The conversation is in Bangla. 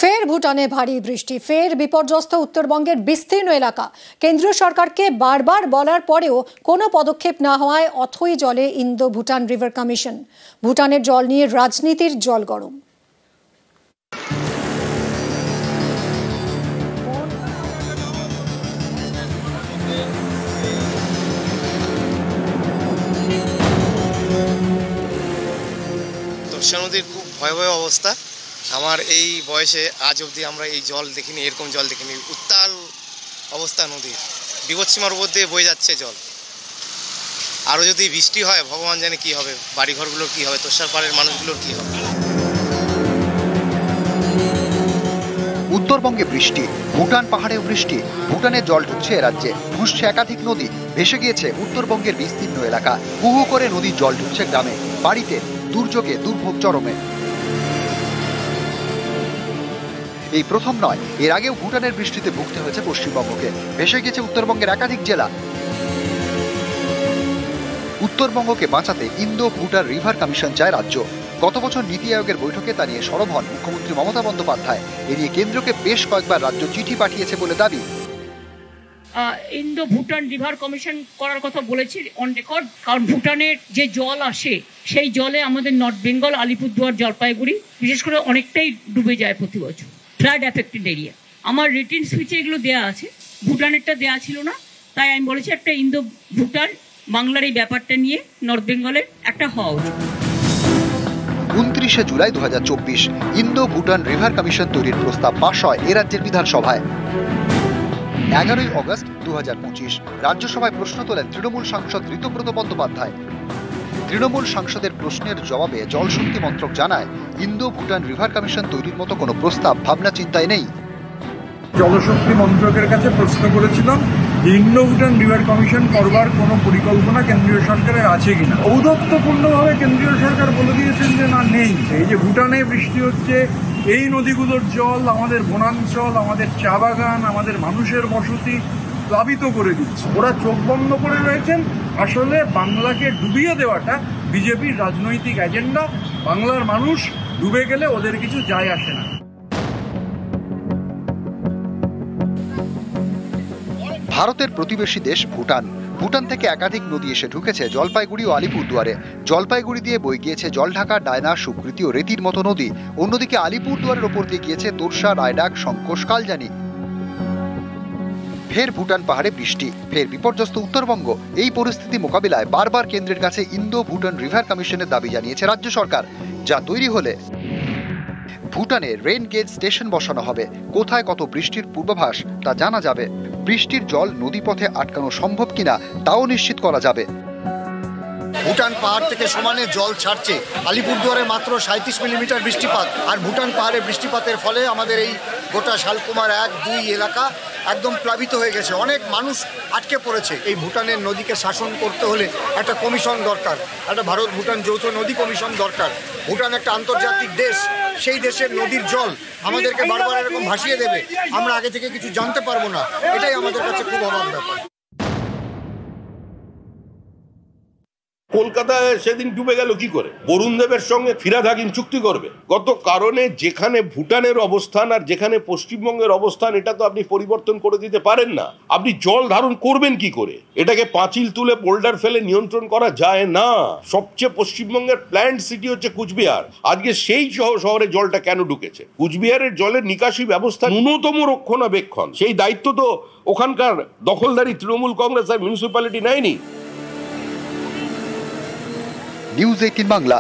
ফের ভুটানে ভারী বৃষ্টি, ফের বিপর্যস্ত উত্তরবঙ্গের বিস্তীর্ণ এলাকা। কেন্দ্রীয় সরকারকে বারবার বলার পরেও কোনো পদক্ষেপ না হওয়ায় অথই জলে ইন্দো ভুটান রিভার কমিশন। ভুটানের জল নিয়ে রাজনীতির জল গরম। তোরসা নদীর খুব ভয়াবহ অবস্থা। আমার এই বয়সে আজ অবধি আমরা এই জল দেখিনি, এরকম জল দেখিনি। উত্তাল অবস্থা নদীর, বিপদসীমার উপর দিয়ে বয়ে যাচ্ছে জল। আরও যদি বৃষ্টি হয় ভগবান জানে কি হবে, বাড়িঘরগুলোর কি হবে, তোরসার পাড়ের মানুষগুলোর কি হবে। উত্তরবঙ্গে বৃষ্টি, ভুটান পাহাড়েও বৃষ্টি। ভুটানের জল ঢুকছে রাজ্যে, ফুঁসছে একাধিক নদী, ভেসে গিয়েছে উত্তরবঙ্গের বিস্তীর্ণ এলাকা। হুহু করে নদীর জল ঢুকছে গ্রামে, বাড়িতে। দুর্যোগে দুর্ভোগ চরমে। এই প্রথম নয়, এর আগেও ভুটানের বৃষ্টিতে ভুগতে হয়েছে পশ্চিমবঙ্গকে। ভেসে গেছে উত্তরবঙ্গের একাধিক জেলা। উত্তরবঙ্গকে বাঁচাতে ইন্দো ভুটান রিভার কমিশন চায় রাজ্য। গত বছর নীতি আয়োগের বৈঠকে তা নিয়ে সরব হন মুখ্যমন্ত্রী মমতা বন্দ্যোপাধ্যায়। এ নিয়ে কেন্দ্রকে বেশ কয়েকবার রাজ্য চিঠি পাঠিয়েছে বলে দাবি। ইন্দো ভুটান রিভার কমিশন করার কথা বলেছি অন রেকর্ড, কারণ ভুটানের যে জল আসে সেই জলে আমাদের নর্থ বেঙ্গল, আলিপুরদুয়ার, জলপাইগুড়ি বিশেষ করে অনেকটাই ডুবে যায় প্রতি বছর। Flood affected area. আমার রিটেন স্পিচে এগুলো দেওয়া আছে, ভুটানেরটা দেওয়া ছিল না, তাই আমি বলেছি একটা ইন্দো ভুটান বাংলার এই ব্যাপারটা নিয়ে নর্থ বেঙ্গলের একটা হওয়া উচিত। 29 July 2024 Indo Bhutan river commission তৈরির প্রস্তাব পাশ হয় এ রাজ্যের বিধানসভায়। 11 আগস্ট 2025 রাজ্যসভায় প্রশ্ন তোলেন তৃণমূল সাংসদ ঋতব্রত বন্দ্যোপাধ্যায়। তৃণমূল সাংসদের প্রশ্নের জবাবে জলশক্তি মন্ত্রক জানায়, ইন্দো ভুটান রিভার কমিশন তৈরির মতো কোনো প্রস্তাব ভাবনা চিন্তায় নেই। জলশক্তি মন্ত্রকের কাছে প্রশ্ন করেছিলাম যে ইন্দো ভুটান রিভার কমিশন করবার কোনো পরিকল্পনা কেন্দ্রীয় সরকারের আছে কিনা। ঔদ্ধত্যপূর্ণভাবে কেন্দ্রীয় সরকার বলে দিয়েছেন যে না, নেই। এই যে ভুটানে বৃষ্টি হচ্ছে, এই নদীগুলোর জল আমাদের বনাঞ্চল, আমাদের চা বাগান, আমাদের মানুষের বসতি প্লাবিত করে দিচ্ছে। ওরা চোখ বন্ধ করে রয়েছেন। আসলে বাংলাকে ডুবিয়ে দেওয়াটা বিজেপির রাজনৈতিক এজেন্ডা। বাংলার মানুষ ডুবে গেলে ওদের কিছু যায় আসে না। ভারতের প্রতিবেশী দেশ ভুটান। ভুটান থেকে একাধিক নদী এসে ঢুকেছে জলপাইগুড়ি ও আলিপুরদুয়ারে। জলপাইগুড়ি দিয়ে বয়ে গিয়েছে জলঢাকা, ডায়না, সুকৃতি ও রেতির মতো নদী। অন্যদিকে আলিপুরদুয়ারের ওপর দিয়ে গিয়েছে তোরসা, রায়ডাক, শঙ্কোষ, কালজানি। ফের ভুটান পাহাড়ে বৃষ্টি, ফের বিপর্যস্ত উত্তরবঙ্গ। এই পরিস্থিতি মোকাবিলায় বারবার কেন্দ্রের কাছে ইন্দো ভুটান রিভার কমিশনের দাবি জানিয়েছে রাজ্য সরকার। যা তৈরি হলে ভুটানে রেইন গেজ স্টেশন বসানো হবে। কোথায় কত বৃষ্টির পূর্বাভাস তা জানা যাবে। বৃষ্টির জল নদীপথে আটকানো সম্ভব কিনা তাও নিশ্চিত করা যাবে। ভুটান পাহাড় থেকে সমানে জল ছাড়ছে। আলিপুরদুয়ারে মাত্র 37 মিলিমিটার বৃষ্টিপাত। আর ভুটান পাহাড়ে বৃষ্টিপাতের ফলে আমাদের এই গোটা শালকুমার 1-2 এলাকা একদম প্লাবিত হয়ে গেছে। অনেক মানুষ আটকে পড়েছে। এই ভুটানের নদীকে শাসন করতে হলে একটা কমিশন দরকার, একটা ভারত ভুটান যৌথ নদী কমিশন দরকার। ভুটান একটা আন্তর্জাতিক দেশ, সেই দেশের নদীর জল আমাদেরকে বারবার এরকম ভাসিয়ে দেবে, আমরা আগে থেকে কিছু জানতে পারবো না। এটাই আমাদের কাছে খুব অভাব ব্যাপার। কলকাতায় সেদিন ডুবে গেল কি করে? বরুণ দেবের সঙ্গে ফিরাদ হাকিম চুক্তি করবে কত কারণে? যেখানে ভুটানের অবস্থান আর যেখানে পশ্চিমবঙ্গের অবস্থান, এটা তো আপনি পরিবর্তন করে দিতে পারেন না। আপনি জল ধারণ করবেন কি করে? এটাকে পাঁচিল তুলে বোল্ডার ফেলে নিয়ন্ত্রণ করা যায় না। সবচেয়ে পশ্চিমবঙ্গের প্ল্যান্ট সিটি হচ্ছে কুচবিহার। আজকে সেই শহরে জলটা কেন ঢুকেছে? কুচবিহারের জলের নিকাশি ব্যবস্থা ন্যূনতম রক্ষণাবেক্ষণ, সেই দায়িত্ব তো ওখানকার দখলদারি তৃণমূল কংগ্রেস আর মিউনিসিপ্যালিটি নেয়নি। নিউজ 18 বাংলা।